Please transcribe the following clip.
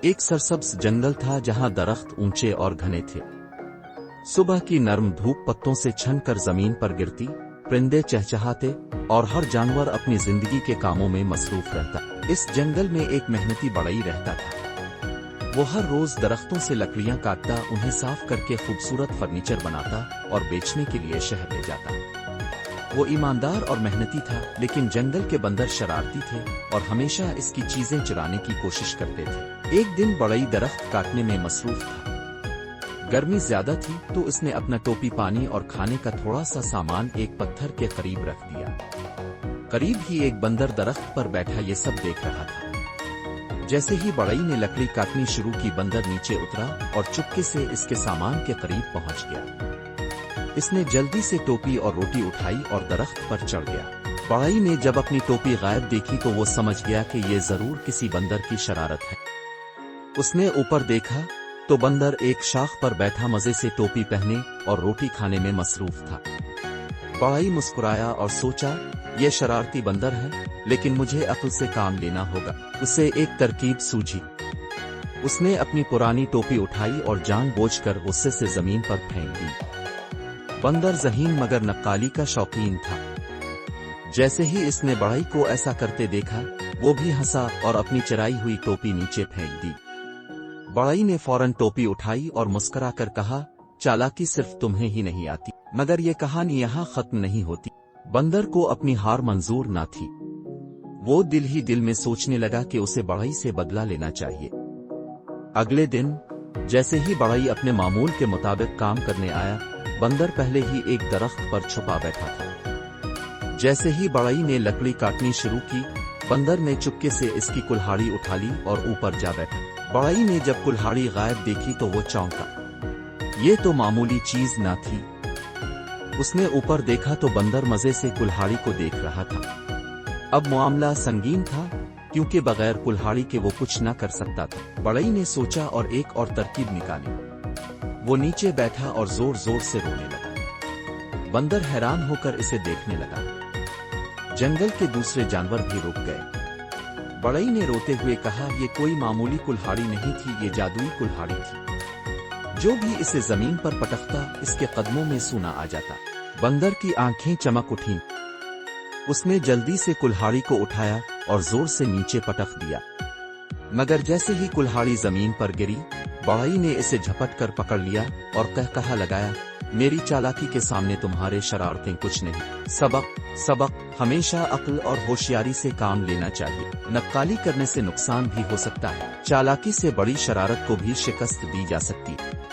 ایک سرسبز جنگل تھا جہاں درخت اونچے اور گھنے تھے۔ صبح کی نرم دھوپ پتوں سے چھن کر زمین پر گرتی، پرندے چہچہاتے اور ہر جانور اپنی زندگی کے کاموں میں مصروف رہتا۔ اس جنگل میں ایک محنتی بڑئی رہتا تھا۔ وہ ہر روز درختوں سے لکڑیاں کاٹتا، انہیں صاف کر کے خوبصورت فرنیچر بناتا اور بیچنے کے لیے شہر لے جاتا۔ وہ ایماندار اور محنتی تھا، لیکن جنگل کے بندر شرارتی تھے اور ہمیشہ اس کی چیزیں چرانے کی کوشش کرتے تھے۔ ایک دن بڑئی درخت کاٹنے میں مصروف تھا۔ گرمی زیادہ تھی تو اس نے اپنا ٹوپی، پانی اور کھانے کا تھوڑا سا سامان ایک پتھر کے قریب رکھ دیا۔ قریب ہی ایک بندر درخت پر بیٹھا یہ سب دیکھ رہا تھا۔ جیسے ہی بڑئی نے لکڑی کاٹنی شروع کی، بندر نیچے اترا اور چپکے سے اس کے سامان کے قریب پہنچ گیا۔ اس نے جلدی سے ٹوپی اور روٹی اٹھائی اور درخت پر چڑھ گیا۔ بڑئی نے جب اپنی ٹوپی غائب دیکھی تو وہ سمجھ گیا کہ یہ ضرور کسی بندر کی شرارت ہے۔ اس نے اوپر دیکھا تو بندر ایک شاخ پر بیٹھا مزے سے ٹوپی پہنے اور روٹی کھانے میں مصروف تھا۔ بڑئی مسکرایا اور سوچا، یہ شرارتی بندر ہے، لیکن مجھے عقل سے کام لینا ہوگا۔ اسے ایک ترکیب سوجھی۔ اس نے اپنی پرانی ٹوپی اٹھائی اور جان بوجھ کر غصے سے زمین پر پھینک دی۔ بندر ذہین مگر نقالی کا شوقین تھا۔ جیسے ہی اس نے بڑئی کو ایسا کرتے دیکھا، وہ بھی ہنسا اور اپنی چرائی ہوئی ٹوپی نیچے پھینک دی۔ بڑئی نے فوراً ٹوپی اٹھائی اور مسکرا کر کہا، چالاکی صرف تمہیں ہی نہیں آتی، مگر یہ کہانی یہاں ختم نہیں ہوتی۔ بندر کو اپنی ہار منظور نہ تھی۔ وہ دل ہی دل میں سوچنے لگا کہ اسے بڑئی سے بدلہ لینا چاہیے۔ اگلے دن جیسے ہی بڑئی اپنے معمول کے مطابق کام کرنے آیا، بندر پہلے ہی ایک درخت پر چھپا بیٹھا تھا۔ جیسے ہی بڑئی نے لکڑی کاٹنی شروع کی، بندر نے چپکے سے اس کی کلہاڑی اٹھا لی اور اوپر جا بیٹھا۔ بڑئی نے جب کلہاڑی غائب دیکھی تو وہ چونکا۔ یہ تو معمولی چیز نہ تھی۔ اس نے اوپر دیکھا تو بندر مزے سے کلہاڑی کو دیکھ رہا تھا۔ اب معاملہ سنگین تھا، کیونکہ بغیر کلہاڑی کے وہ کچھ نہ کر سکتا تھا۔ بڑئی نے سوچا اور ایک اور ترکیب نکالی۔ وہ نیچے بیٹھا اور زور زور سے رونے لگا۔ بندر حیران ہو کر اسے دیکھنے لگا۔ جنگل کے دوسرے جانور بھی رک گئے۔ بڑئی نے روتے ہوئے کہا، یہ کوئی معمولی کلہاڑی نہیں تھی، یہ جادوئی کلہاڑی تھی۔ جو بھی اسے زمین پر پٹکتا، اس کے قدموں میں سونا آ جاتا۔ بندر کی آنکھیں چمک اٹھیں۔ اس نے جلدی سے کلہاڑی کو اٹھایا اور زور سے نیچے پٹک دیا، مگر جیسے ہی کلہاڑی زمین پر گری، بڑئی نے اسے جھپٹ کر پکڑ لیا اور قہقہا لگایا، میری چالاکی کے سامنے تمہارے شرارتیں کچھ نہیں۔ سبق، ہمیشہ عقل اور ہوشیاری سے کام لینا چاہیے۔ نقالی کرنے سے نقصان بھی ہو سکتا ہے، چالاکی سے بڑی شرارت کو بھی شکست دی جا سکتی ہے۔